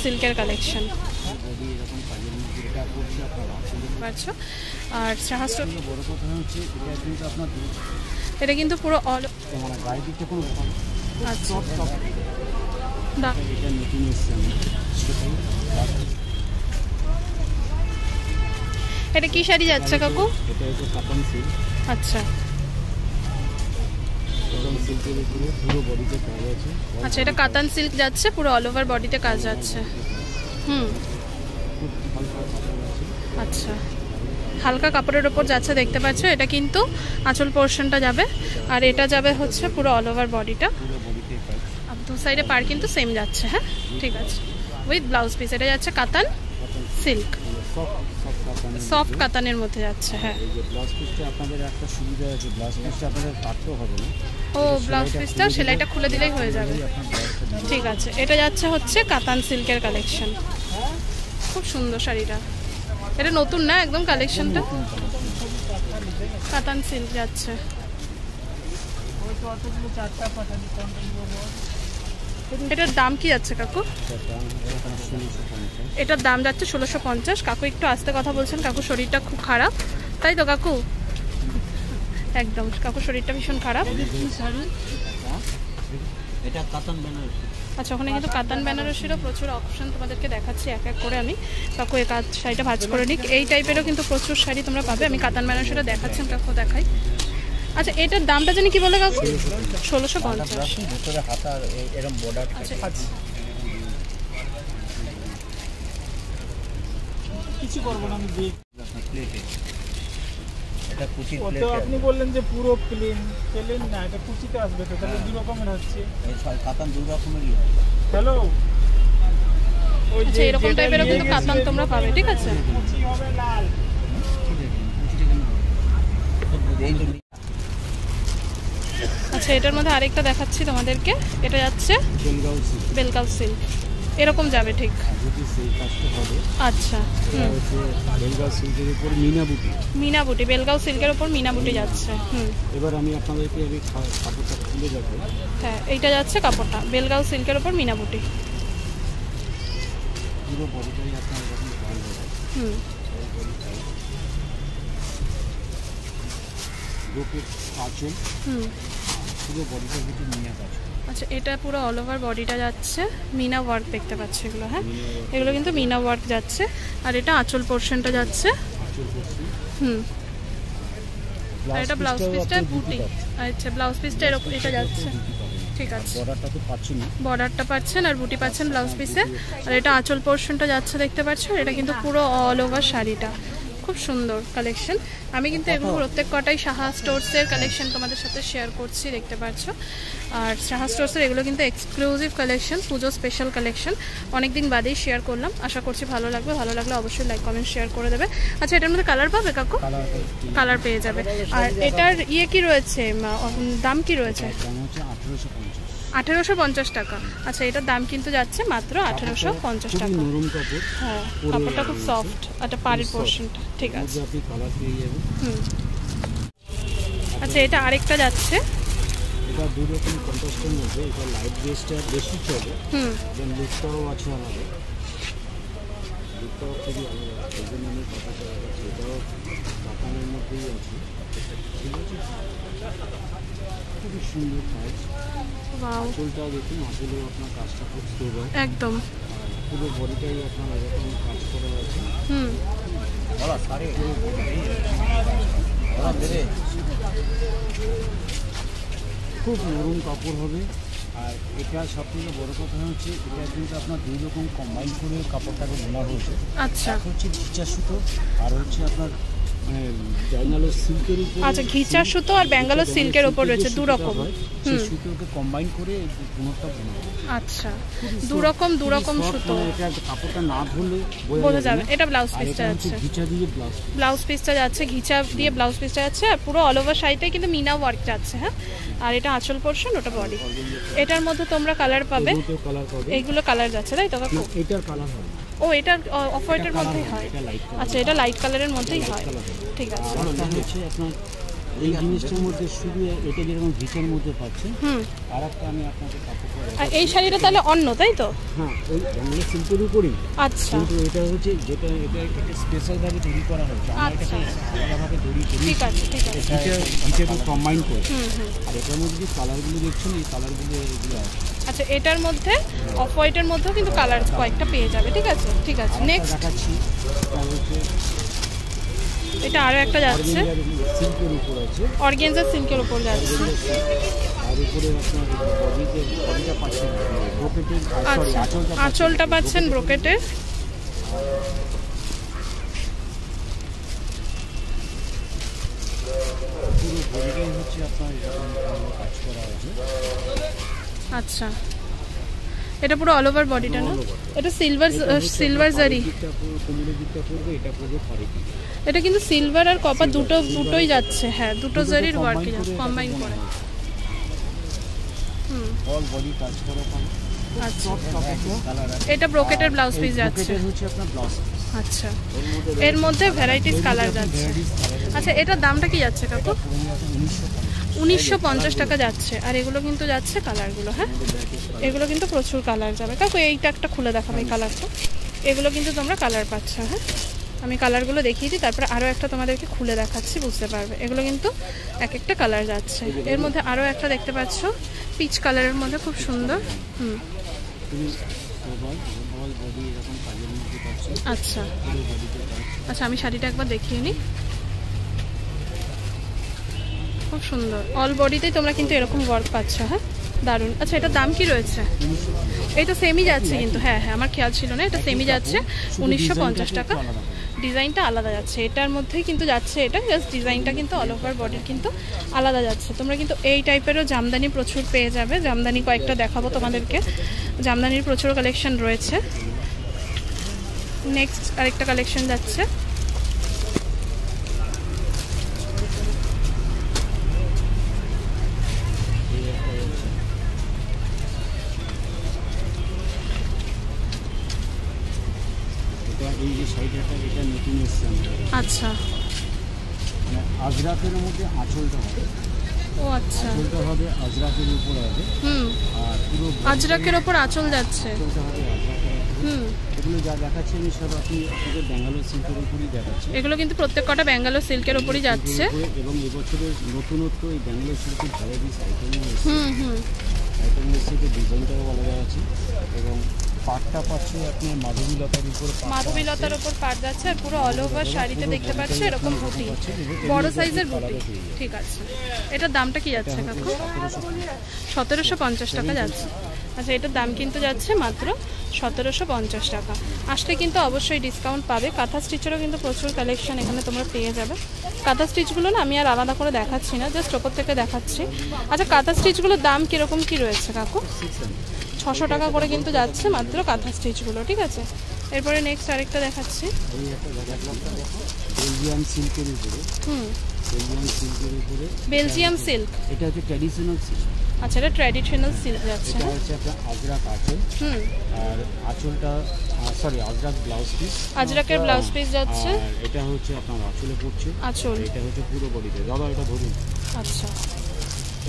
সিল্কের কালেকশন পাচ্ছো। আর সাহাস্ট বড় কথা হচ্ছে এটা কিন্তু আপনার এটা কিন্তু পুরো অল মানে গায়ে দিতে কোনো আচ্ছা এটা নতুন এসছে সেটাই। এটা কি শাড়ি যাচ্ছে কাকু? এটা হচ্ছে কাতান সিল্ক। আচ্ছা কাতান সিল্কের উপরে পুরো বডিতে কাজ আছে। আচ্ছা এটা কাতান সিল্ক যাচ্ছে, পুরো অল ওভার বডিতে কাজ যাচ্ছে। আচ্ছা হালকা কাপড়ের ওপর যাচ্ছে দেখতে পাচ্ছ। এটা কিন্তু আঁচল পোর্শনটা যাবে, আর এটা যাবে হচ্ছে পুরো অল ওভার বডিটা। আর দু সাইডে পার কিন্তু সেম যাচ্ছে। হ্যাঁ ঠিক আছে, উইথ ব্লাউজ পিস। এটা যাচ্ছে কাতান সিল্ক, সফট কাতানের মধ্যে যাচ্ছে। হ্যাঁ ব্লাউজ পিসটা আপনাদের একটা সুবিধা আছে, ব্লাউজ পিসটা আপনাদের কাটতেও হবে না। ও ব্লাউজ পিসটা সেলাইটা খুলে দিলেই হয়ে যাবে। ঠিক আছে, এটা যাচ্ছে হচ্ছে কাতান সিল্কের কালেকশন। খুব সুন্দর শাড়িটা, এটা নতুন না একদম কালেকশনটা। কাতান সিল্ক যাচ্ছে। এটার দাম কি যাচ্ছে কাকু? এটার দাম যাচ্ছে 1650। কাকু একটু আস্তে কথা বলছেন, কাকু শরীরটা খুব খারাপ, তাই তো কাকু? একদম, কাকু শরীরটা ভীষণ খারাপ। এটা কাতান বেনারসি। আচ্ছা ওখানে কিন্তু কাতান বেনারসিরও প্রচুর অপশন তোমাদেরকে দেখাচ্ছি এক এক করে। আমি কাকু এই শাড়িটা ভাঁজ করে নিক। এই টাইপেরও কিন্তু প্রচুর শাড়ি তোমরা পাবে। আমি কাতান বেনারসিটা দেখাচ্ছি, কাকু দেখাই। আচ্ছা এটার দামটা জানি কি বলে কাকু? 1650। ভিতরে হাতা এরকম বর্ডার। আচ্ছা কিছু করব না আমি দিই আপনার প্লেটে। এটা কুচি প্লেট। প্লেট। আপনি বললেন যে পুরো প্লেন না, এটা কুচিতে আসবে তো, তাহলে দুই রকমের হচ্ছে। এই কাতান দুই রকমেরই হয়। হ্যালো ওই আচ্ছা এরকম টাইপেরও কিন্তু কাতান তোমরা পাবে। ঠিক আছে, কুচি হবে লাল। আচ্ছা এটার মধ্যে আরেকটা দেখাচ্ছি তোমাদেরকে। এটা যাচ্ছে বেলগাঁও সিল্ক। বেলগাঁও সিল্ক, এরকম যাবে ঠিক। যদি সেই কাজটা হবে আচ্ছা এটা হচ্ছে বেলগাঁও সিল্কের উপর মিনাবুটি। মিনাবুটি, বেলগাঁও সিল্কের উপর মিনাবুটি যাচ্ছে। এবার আমি আপনাদেরকে কাপড়টা খুলে দেখাই। হ্যাঁ এইটা যাচ্ছে কাপড়টা বেলগাঁও সিল্কের উপর মিনাবুটি। পুরো বডিটাই আপনার এরকম কাজ হবে। আঁচল পুরো বডিটার ভিতরে মিনা কাজ। আচ্ছা এটা পুরো অল ওভার বডিটা যাচ্ছে মিনা ওয়ার্ক দেখতে পাচ্ছ এগুলো। হ্যাঁ এগুলো কিন্তু মিনা ওয়ার্ক যাচ্ছে। আর এটা আঁচল পোর্শনটা যাচ্ছে। আর এটা ব্লাউজ পিসটা বুটি। আচ্ছা ব্লাউজ পিসটা এরকম এটা যাচ্ছে। ঠিক আছে, বর্ডারটা তো পাচ্ছেন, বর্ডারটা পাচ্ছেন আর বুটি পাচ্ছেন ব্লাউজ পিসে। আর এটা আঁচল পোর্শনটা যাচ্ছে দেখতে পাচ্ছ। এটা কিন্তু পুরো অল ওভার শাড়িটা খুব সুন্দর কালেকশন। আমি কিন্তু এগুলো প্রত্যেক কটাই সাহা স্টোরসের কালেকশন তোমাদের সাথে শেয়ার করছি দেখতে পাচ্ছ। আর সাহা স্টোরসের এগুলো কিন্তু এক্সক্লুসিভ কালেকশন, পুজো স্পেশাল কালেকশন। অনেকদিন বাদেই শেয়ার করলাম, আশা করছি ভালো লাগবে। ভালো লাগলে অবশ্যই লাইক কমেন্ট শেয়ার করে দেবে। আচ্ছা এটার মধ্যে কালার পাবে কাকু? কালার পেয়ে যাবে। আর এটার ইয়ে কি রয়েছে, দাম কি রয়েছে? 1850 টাকা। আচ্ছা এটার দাম কিন্তু যাচ্ছে মাত্র 1850 টাকা। হ্যাঁ কাপড়টা খুব সফট, একটা পাড়ের পোর্শনটা। ঠিক আছে, আচ্ছা এটা আরেকটা যাচ্ছে। এটা দুই রকম কন্ট্রাস্টের মধ্যে। এটা লাইট বেসটা বেশি চলে, দেন লুকটাও আছে আলাদা, লুকটাও খুবই আলাদা। এই জন্য আমি কথাটা বলছি, এটাও কাতানের মধ্যেই আছে। ঠিক আছে, খুবই সুন্দর কাজ। আঁচলটাও দেখুন, আঁচলেও আপনার কাজটা খুব সুন্দর একদম। পুরো বডিটাই আপনার এরকম কাজ করা আছে। খুব নরম কাপড় হবে। আর এটা সবথেকে বড় কথা হচ্ছে এটা কিন্তু আপনার দুই রকম কম্বাইন করে কাপড়টাকে বোনা হয়েছে। আচ্ছা হচ্ছে ঘিচা সুতো আর হচ্ছে আপনার ব্যাঙ্গালোর সিল্কের উপর। আচ্ছা ঘিচা সুতো আর ব্যাঙ্গালোর সিল্কের উপর রয়েছে দু রকম। সেই সুতোকে কম্বাইন করে কোনটা বোনা। আচ্ছা দু রকম সুতো। এটা কাপড়টা না ধরলে বোঝা যাবে। এটা ব্লাউজ পিসটা যাচ্ছে, ঘিচা দিয়ে ব্লাউজ পিসটা যাচ্ছে, ঘিচা দিয়ে ব্লাউজ পিসটা যাচ্ছে। আর পুরো অল ওভার শাড়িটাই কিন্তু মিনা ওয়ার্ক যাচ্ছে। হ্যাঁ আর এটা আঁচল পোর্শন, ওটা বডি। এটার মধ্যে তোমরা কালার পাবে, এইগুলো কালার যাচ্ছে তাই তো কাকু? এটার কালার হবে। ও এটা অফ হোয়াইটের মধ্যেই হয়। আচ্ছা এটা লাইট কালারের মধ্যেই হয়। ঠিক আছে, হচ্ছে আপনার এই জিনিসটার মধ্যে শুধু এটা যেরকম ভিটের মধ্যে পাচ্ছে, আর একটা আমি আপনাকে কাপড় পরে। আর এই শাড়িটা তাহলে অন্য, তাই তো? হ্যাঁ, ওই বাংলা সিল্কের উপরই। আচ্ছা, কিন্তু এটা হচ্ছে যেটা এটা একটা স্পেশালভাবে তৈরি করা হয়েছে, আমরা এটাকে আলাদাভাবে তৈরি করি। ঠিক আছে, ঠিক আছে। ভিটেকে কম্বাইন করে। আর এটার মধ্যে যে কালারগুলো দেখছেন, এই কালারগুলো এগুলো আছে। আচ্ছা, এটার মধ্যে অফ হোয়াইটের মধ্যেও কিন্তু কালার কয়েকটা পেয়ে যাবে। ঠিক আছে, ঠিক আছে। নেক্সট দেখাচ্ছি, এটা আরো একটা যাচ্ছে, সিল্কের উপর আছে, অর্গানজা সিল্কের উপর যাচ্ছে। আর উপরে আপনার বডিটা পাচ্ছেন ব্রোকেটের, আচ্ছা, আঁচলটা পাচ্ছেন ব্রোকেটের। পুরো বডিটাই হচ্ছে আপনার এরকম কাজ করা আছে। আচ্ছা, এটা পুরো অল ওভার বডিটা না? এটা সিলভার জারি। কোমরের দিকটা পড়বে, এটা পড়বে পাড়ে। এটা কিন্তু সিলভার আর কপার দুটোই যাচ্ছে। হ্যাঁ, দুটো জারির ওয়ার্ক কম্বাইন করে। অল বডি কাজ করা পান। আচ্ছা, এটা ব্রোকেটের ব্লাউজ পিস যাচ্ছে। হচ্ছে আপনার ব্লাউজ। আচ্ছা, এর মধ্যে ভ্যারাইটিস কালার যাচ্ছে। আচ্ছা, এটার দামটা কি যাচ্ছে কাকু? 1950 টাকা যাচ্ছে। আর এগুলো কিন্তু যাচ্ছে কালারগুলো। হ্যাঁ, এগুলো কিন্তু প্রচুর কালার যাবে কাকু। এইটা একটা খুলে দেখাবে এই কালারটা। এগুলো কিন্তু তোমরা কালার পাচ্ছ। হ্যাঁ, আমি কালারগুলো দেখিয়ে দিই, তারপরে আরও একটা তোমাদেরকে খুলে দেখাচ্ছি, বুঝতে পারবে। এগুলো কিন্তু এক একটা কালার যাচ্ছে। এর মধ্যে আরও একটা দেখতে পাচ্ছ পিচ কালারের মধ্যে, খুব সুন্দর। আচ্ছা আচ্ছা, আমি শাড়িটা একবার দেখিয়ে নিই। খুব সুন্দর, অল বডিতেই তোমরা কিন্তু এরকম ওয়ার্ক পাচ্ছ। হ্যাঁ, দারুণ। আচ্ছা, এটার দাম কি রয়েছে? এটা সেমই যাচ্ছে কিন্তু। হ্যাঁ হ্যাঁ, আমার খেয়াল ছিল না। এটা সেমই যাচ্ছে 1950 টাকা। ডিজাইনটা আলাদা যাচ্ছে, এটার মধ্যেই কিন্তু যাচ্ছে। এটা জাস্ট ডিজাইনটা কিন্তু অল ওভার বডির কিন্তু আলাদা যাচ্ছে। তোমরা কিন্তু এই টাইপেরও জামদানি প্রচুর পেয়ে যাবে। জামদানি কয়েকটা দেখাবো তোমাদেরকে। জামদানির প্রচুর কালেকশন রয়েছে। নেক্সট আরেকটা কালেকশন যাচ্ছে। এই যে শাড়িটা, এটা নতুন এসছে। আচ্ছা, মানে আজরাকের মধ্যে আঁচলটা হবে। ও আচ্ছা, আঁচলটা হবে আজরাকের উপর হবে। আর পুরো আজরাকের ওপর আঁচল যাচ্ছে। আঁচলটা হবে আজরাকের। এগুলো যা দেখাচ্ছি আমি সব আপনাদের ব্যাঙ্গালোর সিল্কের উপরই দেখাচ্ছি। এগুলো কিন্তু প্রত্যেক কটা ব্যাঙ্গালোর সিল্কের উপরই যাচ্ছে। এবং এবছরের নতুনত্ব এই ব্যাঙ্গালোর সিল্কের ভ্যারাইটিস আইটেমও এসেছে। আইটেমও এসেছে, ডিজাইনটাও আলাদা আছে। এবং পাটটা পাচ্ছে আপনার মাধবীলতার উপর, মাধবীলতার উপর পাট যাচ্ছে। আর পুরো অল ওভার শাড়িতে দেখতে পাচ্ছ এরকম বুটি, বড় সাইজের বুটি। ঠিক আছে, এটার দামটা কি যাচ্ছে কাকু? 1750 টাকা যাচ্ছে। আচ্ছা, এটার দাম কিন্তু যাচ্ছে মাত্র 1750 টাকা। আসলে কিন্তু অবশ্যই ডিসকাউন্ট পাবে। কাঁথা স্টিচেরও কিন্তু প্রচুর কালেকশন এখানে তোমরা পেয়ে যাবে। কাঁথা স্টিচগুলো না আমি আর আলাদা করে দেখাচ্ছি না, জাস্ট ওপর থেকে দেখাচ্ছি। আচ্ছা, কাঁথা স্টিচগুলোর দাম কীরকম কী রয়েছে কাকু? 600 টাকা করে কিন্তু যাচ্ছে মাত্র কাঁথা স্টিচগুলো। ঠিক আছে, এরপরে নেক্সট আরেকটা দেখাচ্ছি। বেলজিয়াম সিল্কের উপরে। বেলজিয়াম সিল্কের উপরে, বেলজিয়াম সিল্ক। এটা হচ্ছে ট্র্যাডিশনাল সিল্ক। আচ্ছা, এটা ট্র্যাডিশনাল সিল্ক যাচ্ছে। এটা হচ্ছে আপনার আজরাক আঁচল। আর আঁচলটা সরি আজরাক ব্লাউজ পিস, আজরাকের ব্লাউজ পিস যাচ্ছে। আর এটা হচ্ছে আপনার আঁচলে পড়ছে। আঁচল, এটা হচ্ছে পুরো বডিতে। দাদা এটা ধরুন। আচ্ছা,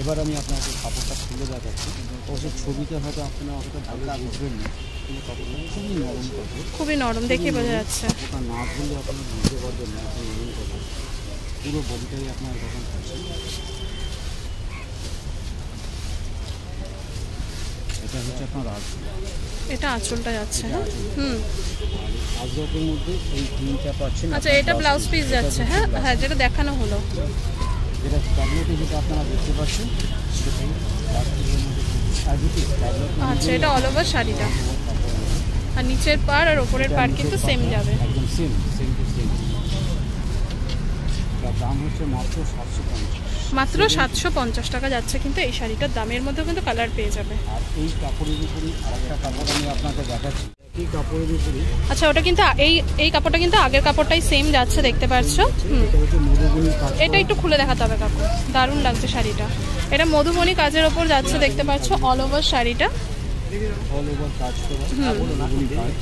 এবার আমি আপনাকে কাপড়টা খুলে দেখাচ্ছি। অবশ্য ছবিতে হয়তো আপনারা অতটা ভালো বুঝবেন না, কিন্তু কাপড়টা খুবই নরম কাপড়। খুবই নরম, দেখে বোঝা যাচ্ছে। কাপড়টা না ধরলে আপনারা বুঝতে পারবেন না এত নরম কাপড়। পুরো বডিটাই আপনার এরকম থাকছে। এটা হচ্ছে আপনার আঁচল। এটা আঁচলটা যাচ্ছে। হ্যাঁ, আজরাকের মধ্যে এই তিনটা পাচ্ছেন। আচ্ছা, এটা ব্লাউজ পিস যাচ্ছে। হ্যাঁ হ্যাঁ, যেটা দেখানো হলো, যেটা ট্যাবলেটে যেটা আপনারা দেখতে পাচ্ছেন সেটাই। আচ্ছা, এটা অল ওভার শাড়িটা। আর নিচের পাড় আর ওপরের পাড় কিন্তু সেম যাবে, একদম সেম টু সেম। তার দাম হচ্ছে মাত্র 750। মাত্র 750 টাকা যাচ্ছে কিন্তু এই শাড়িটার দামের মধ্যেও কিন্তু কালার পেয়ে যাবে। আর এই কাপড়ের উপরই আরেকটা কাপড় আমি আপনাকে দেখাচ্ছি। এই কাপড়ের উপরই, আচ্ছা, ওটা কিন্তু এই কাপড়টা কিন্তু আগের কাপড়টাই সেম যাচ্ছে, দেখতে পাচ্ছ। এটা হচ্ছে মধুবনী কাজ। এটা একটু খুলে দেখাতে হবে কাকু, দারুণ লাগছে শাড়িটা। এটা মধুবনী কাজের ওপর যাচ্ছে, দেখতে পাচ্ছ অল ওভার শাড়িটা। অল ওভার কাজ করা মধুবনী কাজ।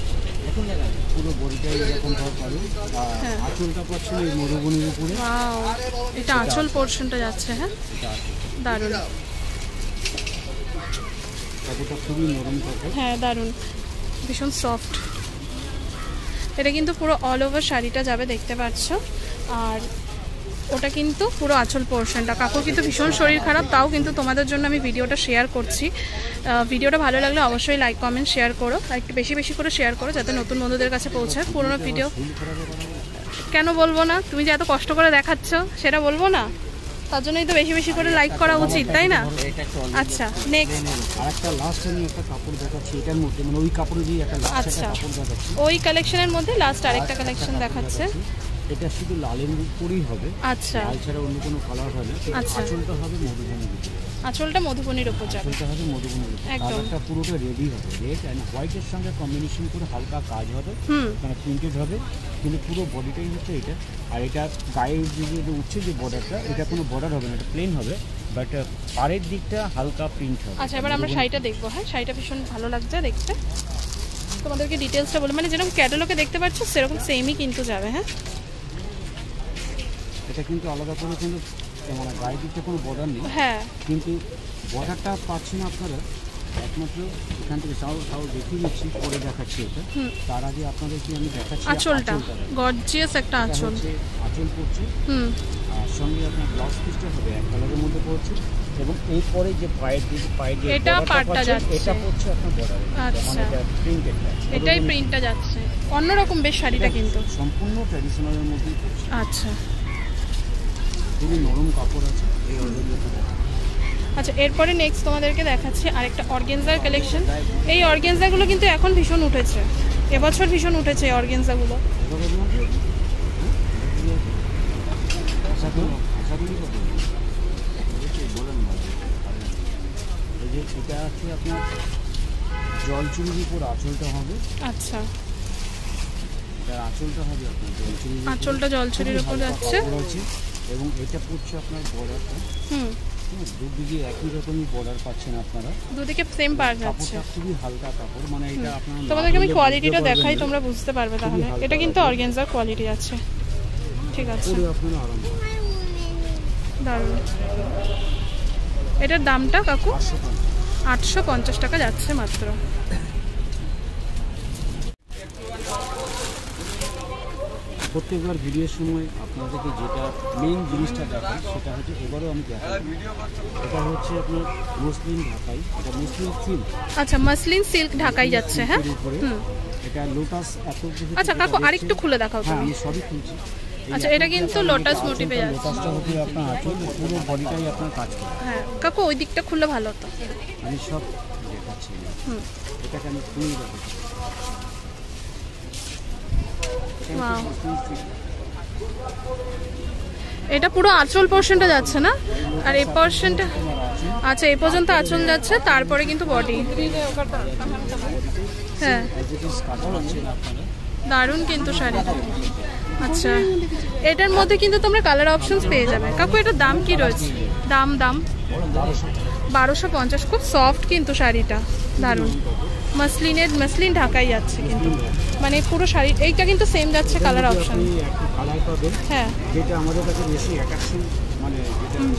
পুরো বডিটাই এরকম ভাবে পাবে। আর হ্যাঁ। আঁচলটা পাচ্ছেন এই মরুভূমির উপরে। ওয়াও, এটা আঁচল পোর্শনটা যাচ্ছে। হ্যাঁ, এটা আঁচল। দারুণ। কাপড়টা খুবই নরম কাপড়। হ্যাঁ, দারুণ, ভীষণ সফট। এটা কিন্তু পুরো অল ওভার শাড়িটা যাবে, দেখতে পাচ্ছ। আর ওটা কিন্তু পুরো আঁচল পোর্শনটা। কাকুর কিন্তু ভীষণ শরীর খারাপ, তাও কিন্তু তোমাদের জন্য আমি ভিডিওটা শেয়ার করছি। ভিডিওটা ভালো লাগলে অবশ্যই লাইক কমেন্ট শেয়ার করো, আর একটু বেশি বেশি করে শেয়ার করো যাতে নতুন বন্ধুদের কাছে পৌঁছায়। পুরোনো ভিডিও কেন বলবো না, তুমি যে এত কষ্ট করে দেখাচ্ছ সেটা বলবো না? তার জন্যই তো বেশি বেশি করে লাইক করা উচিত, তাই না? আচ্ছা, নেক্সট আরেকটা লাস্ট আমি একটা কাপড় দেখাচ্ছি এটার মধ্যে, মানে ওই কাপড়ে দিয়ে একটা লাস্ট একটা আচ্ছা, কাপড় দেখাচ্ছি। ওই কালেকশনের মধ্যে লাস্ট আরেকটা কালেকশন দেখাচ্ছে। এটা শুধু লালের উপরেই হবে, আচ্ছা, লাল ছাড়া অন্য কোনো কালার হবে না। আচ্ছা। আঁচলটা হবে মধুবনীর উপরে, আঁচলটা মধুবনীর উপর যাবে। আঁচলটা হবে মধুবনীর উপরে। একদম। কালারটা পুরোটা রেডি হবে, রেড অ্যান্ড হোয়াইটের সঙ্গে কম্বিনেশন করে হালকা কাজ হবে, মানে প্রিন্টেড হবে, কিন্তু পুরো বডিটাই হচ্ছে এটা। আর এটা গায়ের যে উঠছে যে বর্ডারটা, এটা কোনো বর্ডার হবে না, এটা প্লেন হবে, বাট পাড়ের দিকটা হালকা প্রিন্ট হবে। আচ্ছা, এবার আমরা শাড়িটা দেখবো। হ্যাঁ, শাড়িটা ভীষণ ভালো লাগছে দেখতে। তোমাদেরকে ডিটেলসটা বলে, মানে যেরকম ক্যাটালগে দেখতে পাচ্ছ সেরকম সেমই কিন্তু যাবে। হ্যাঁ, এটা কিন্তু আলাদা করে কিন্তু মানে গায়ের দিকটা কোনো বর্ডার নেই, হ্যাঁ, কিন্তু বর্ডারটা পাচ্ছেন আপনারা একমাত্র এখান থেকে। তাও দেখিয়ে দিচ্ছি, পরে দেখাচ্ছি এটা। তার আগে আপনাদেরকে আমি দেখাচ্ছি আঁচলটা গর্জিয়াস একটা আঁচল। আঁচল পড়ছে, আর সঙ্গে আপনার ব্লাউজ পিসটা হবে এক কালারের মধ্যে পড়ছে, এবং এরপরে যে পায়ের যে এটা borderটা পাড়টা পাচ্ছেন, যাচ্ছে। এটা পড়ছে আপনার বর্ডারে, আচ্ছা। মানে এটা প্রিন্টেডটা, এটাই প্রিন্টটা যাচ্ছে, অন্যরকম বেশ শাড়িটা কিন্তু। সম্পূর্ণ ট্র্যাডিশনালের মধ্যেই পড়ছে। আচ্ছা, খুবই নরম কাপড় আছে এই অলরেডি। আচ্ছা, এরপরে নেক্সট তোমাদেরকে দেখাচ্ছি আরেকটা অর্গেনজার কালেকশন। এই অর্গেনজাগুলো কিন্তু এখন ভীষণ উঠেছে, এবছর ভীষণ উঠেছে এই অর্গেনজাগুলো। এটা আছে আপনার জলচুরির উপর আঁচলটা হবে। আচ্ছা, এটা আঁচলটা হবে আপনার জলচুরির, আঁচলটা জলচুরির উপর যাচ্ছে, এবং এটা পড়ছে আপনার বর্ডারটা। দুদিকে একই রকমই বর্ডার পাচ্ছেন আপনারা, দুদিকে সেম পার যাচ্ছে। কাপড়টা খুবই হালকা কাপড়, মানে এটা আপনারা তোমাদেরকে আমি কোয়ালিটিটা দেখাই, তোমরা বুঝতে পারবে তাহলে। এটা কিন্তু অর্গেনজার কোয়ালিটি আছে, ঠিক আছে, পরে আপনারা আরাম পাবেন। দারুণ। এটার দামটা কাকু 850 টাকা যাচ্ছে মাত্র। প্রত্যেকবার ভিডিওর সময় আপনাদেরকে যেটা মেইন জিনিসটা দেখাই সেটা হচ্ছে, এবারও আমি দেখাই, এটা হচ্ছে আপনার মসলিন ঢাকাই, এটা মসলিন সিল্ক। আচ্ছা, মসলিন সিল্ক ঢাকাই যাচ্ছে। হ্যাঁ, এটা লোটাস এত। আচ্ছা কাকু, আরেকটু খুলে দেখাও হ্যাঁ, তুমি। আমি সবই খুলছি। আচ্ছা, এটা কিন্তু লোটাস মোটিভে যাচ্ছে। লোটাসটা হচ্ছে আপনার আঁচল, পুরো বডিটাই আপনার কাজ করে। হ্যাঁ কাকু, ওই দিকটা খুললে ভালো হতো। আমি সব দেখাচ্ছি, এটাকে আমি খুলে দেখাচ্ছি। ওয়াও, এটা পুরো আঁচল পোর্শনটা যাচ্ছে না, আর এই পোর্শনটা, আচ্ছা এই পর্যন্ত আঁচল যাচ্ছে, তারপরে কিন্তু বডি। হ্যাঁ, দারুণ কিন্তু শাড়ি। আচ্ছা, এটার মধ্যে কিন্তু তোমরা কালার অপশনস পেয়ে যাবে। কাকু, এটার দাম কি রয়েছে? দাম 1250। খুব সফট কিন্তু শাড়িটা, দারুণ। মসলিন ঢাকাই যাচ্ছে কিন্তু, মানে পুরো শাড়ি এইটা কিন্তু সেম যাচ্ছে কালার অপশন। হ্যাঁ, যেটা আমাদের কাছে বেশি অ্যাট্রাকশন, মানে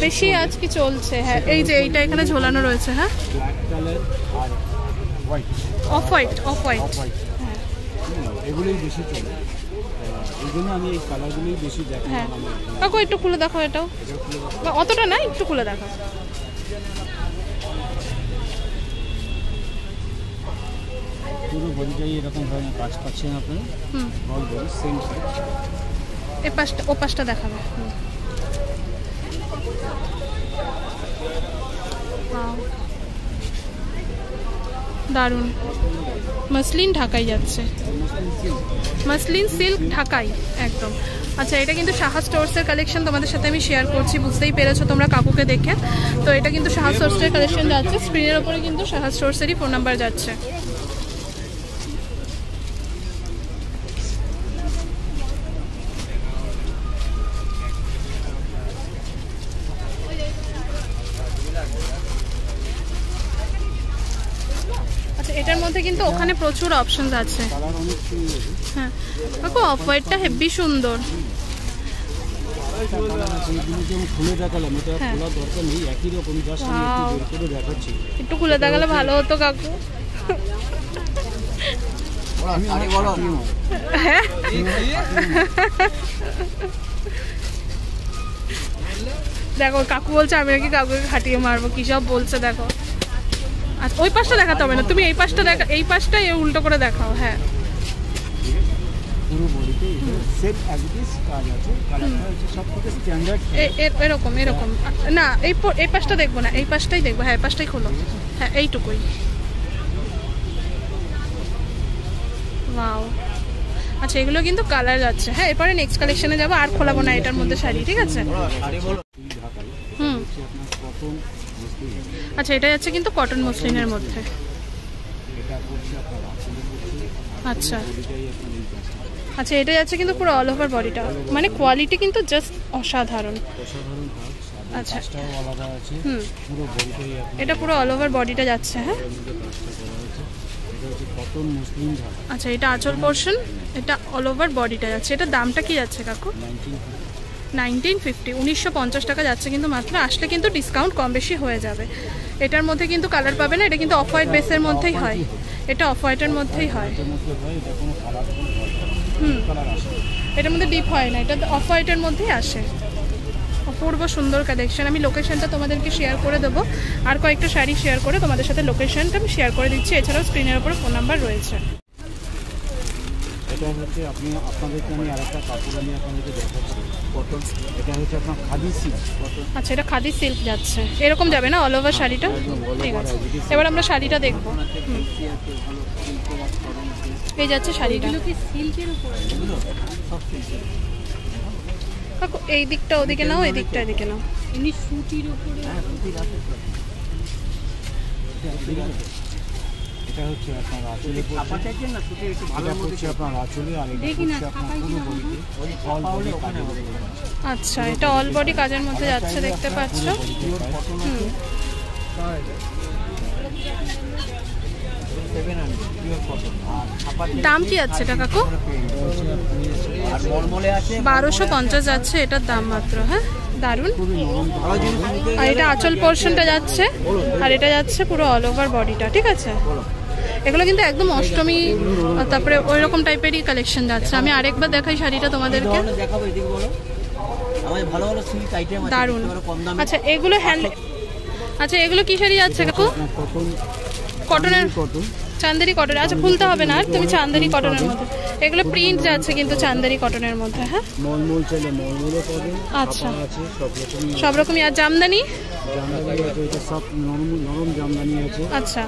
বেশি আজ কি চলছে। হ্যাঁ, এই যে এইটা এখানে ঝোলানো রয়েছে। হ্যাঁ, ব্ল্যাক কালার আর হোয়াইট, অফ হোয়াইট। হ্যাঁ, এগুলোই বেশি চলে, এই জন্য আমি এই কালারগুলোই বেশি দেখি। হ্যাঁ কাকু, একটু খুলে দেখো এটাও, অতটা না, একটু খুলে দেখো। পুরো বডিটাই এরকম ধরনের কাজ পাচ্ছেন আপনারা। অল বডি সেম কাজ। এই পাশটা, ও পাশটা দেখাবে। দারুণ, মসলিন ঢাকাই যাচ্ছে, মসলিন সিল্ক ঢাকাই একদম। আচ্ছা, এটা কিন্তু সাহা স্টোর্সের কালেকশন তোমাদের সাথে আমি শেয়ার করছি, বুঝতেই পেরেছো তোমরা কাকুকে দেখে। তো এটা কিন্তু সাহা স্টোর্সের কালেকশন যাচ্ছে, স্ক্রিনের ওপরে কিন্তু সাহা স্টোর্সেরই ফোন নাম্বার যাচ্ছে। আচ্ছা, আচ্ছা এটার মধ্যে কিন্তু ওখানে প্রচুর অপশনস আছে। কালার অনেক সুন্দর। হ্যাঁ দেখো অফ হোয়াইটটা হেভি সুন্দর। খুলে দেখালাম, এটা খোলার দরকার নেই, একই রকম, জাস্ট আমি একটু বের করে দেখাচ্ছি। একটু খুলে দেখালে ভালো হতো কাকু। দেখো কাকু বলছে আমি নাকি কাকুকে খাটিয়ে মারবো, কি সব বলছে দেখো। আচ্ছা ওই পাশটা দেখাতে হবে না, তুমি এই পাশটা দেখা, এই পাশটা উল্টো করে দেখাও। হ্যাঁ পুরো বডিতে সেট অ্যাক্টিস কাজ আছে, কালারটা হচ্ছে সবথেকে স্ট্যান্ডার্ড। এরকম এরকম না, এই পাশটা দেখবো না, এই পাশটাই দেখবো। হ্যাঁ এই পাশটাই খোলো, হ্যাঁ এইটুকুই। ওয়াও আচ্ছা এগুলো কিন্তু কালার যাচ্ছে। হ্যাঁ এরপরে নেক্সট কালেকশনে যাবো, আর খোলাবো না এটার মধ্যে শাড়ি, ঠিক আছে? হুম আচ্ছা এটা যাচ্ছে কিন্তু কটন মসলিনের মধ্যে। আচ্ছা আচ্ছা এটা যাচ্ছে কিন্তু পুরো অল ওভার বডিটা, মানে কোয়ালিটি কিন্তু জাস্ট অসাধারণ। আচ্ছা হুম এটা পুরো অল ওভার বডিটা যাচ্ছে। হ্যাঁ আচ্ছা এটা আঁচল পোর্শন, এটা অল ওভার বডিটা যাচ্ছে। এটা দামটা কি যাচ্ছে কাকু? 1950, 1950 টাকা যাচ্ছে কিন্তু মাত্র। আসলে কিন্তু ডিসকাউন্ট কম বেশি হয়ে যাবে। এটার মধ্যে কিন্তু কালার পাবে না, এটা কিন্তু অফ হোয়াইট বেসের মধ্যেই হয়, এটা অফ হোয়াইটের মধ্যেই হয়। হুম এটার মধ্যে ডিপ হয় না, এটা অফ হোয়াইটের মধ্যেই আসে। অপূর্ব সুন্দর কালেকশন। আমি লোকেশনটা তোমাদেরকে শেয়ার করে দেবো, আর কয়েকটা শাড়ি শেয়ার করে তোমাদের সাথে লোকেশনটা আমি শেয়ার করে দিচ্ছি। এছাড়াও স্ক্রিনের উপর ফোন নাম্বার রয়েছে। এটা হচ্ছে আপনাদেরকে আমি আরেকটা কাপড় আমি আপনাদেরকে দেখাচ্ছি, কটন। এটা হচ্ছে আপনার খাদি সিল্ক কটন। আচ্ছা এটা খাদি সিল্ক যাচ্ছে, এরকম যাবে না অল ওভার শাড়িটা? ঠিক আছে এবার আমরা শাড়িটা দেখবো। এই যাচ্ছে শাড়িটা, এই দিকটা ওদিকে নাও, এই দিকটা এদিকে নাও। এমনি সুতির উপরে এটা হচ্ছে আপনার আঁচলে, এটা হচ্ছে আপনার আঁচলে, আর এটা হচ্ছে আপনার পুরো বডিতে অল বডি কাজের মধ্যে। আচ্ছা এটা অল বডি কাজের মধ্যে যাচ্ছে, দেখতে পাচ্ছ। দাম কি আছে এটা কাকু? 1250 যাচ্ছে এটার দাম মাত্র। হ্যাঁ দারুন। আর এটা আঁচল পোর্শনটা যাচ্ছে, আর এটা যাচ্ছে পুরো অল ওভার বডিটা, ঠিক আছে? এগুলো কিন্তু একদম অষ্টমী তারপরে ওই রকম টাইপেরই কালেকশন যাচ্ছে। আমি আরেকবার দেখাই শাড়িটা তোমাদেরকে, দারুন। আচ্ছা এগুলো হ্যান্ড, আচ্ছা এগুলো কি শাড়ি যাচ্ছে কাকু? কটনের, চান্দেরি কটন। আচ্ছা খুলতে হবে না, তুমি চান্দেরি কটনের মধ্যে, এগুলো প্রিন্ট যাচ্ছে কিন্তু চান্দেরি কটনের মধ্যে। হ্যাঁ আচ্ছা সব রকমই। আর জামদানি? আচ্ছা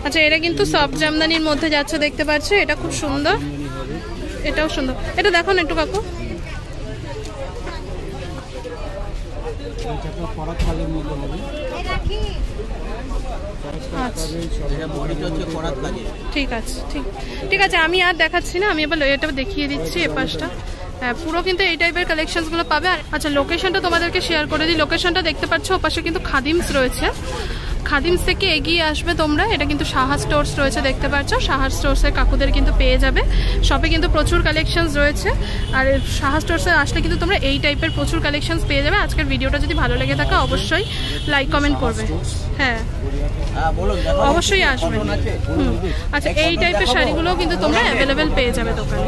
আচ্ছা এটা কিন্তু সফট জামদানির মধ্যে যাচ্ছে, দেখতে পাচ্ছ। এটা খুব সুন্দর, এটাও সুন্দর। এটা দেখো না একটু কাকু। ঠিক আছে ঠিক আছে আমি আর দেখাচ্ছি না, আমি এবার এটা দেখিয়ে দিচ্ছি এ পাশটা। হ্যাঁ পুরো কিন্তু এই টাইপের কালেকশনসগুলো পাবে। আচ্ছা লোকেশনটা তোমাদেরকে শেয়ার করে দিই। লোকেশনটা দেখতে পাচ্ছ, ওপাশে কিন্তু খাদিমস রয়েছে। খাদিমস থেকে এগিয়ে আসবে তোমরা, এটা কিন্তু সাহা স্টোর্স রয়েছে, দেখতে পাচ্ছ। সাহা স্টোর্সের কাকুদের কিন্তু পেয়ে যাবে। শপে কিন্তু প্রচুর কালেকশনস রয়েছে, আর সাহা স্টোর্সে আসলে কিন্তু তোমরা এই টাইপের প্রচুর কালেকশনস পেয়ে যাবে। আজকের ভিডিওটা যদি ভালো লেগে থাকে অবশ্যই লাইক কমেন্ট করবে। হ্যাঁ অবশ্যই আসবে। আচ্ছা এই টাইপের শাড়িগুলোও কিন্তু তোমরা অ্যাভেলেবেল পেয়ে যাবে দোকানে।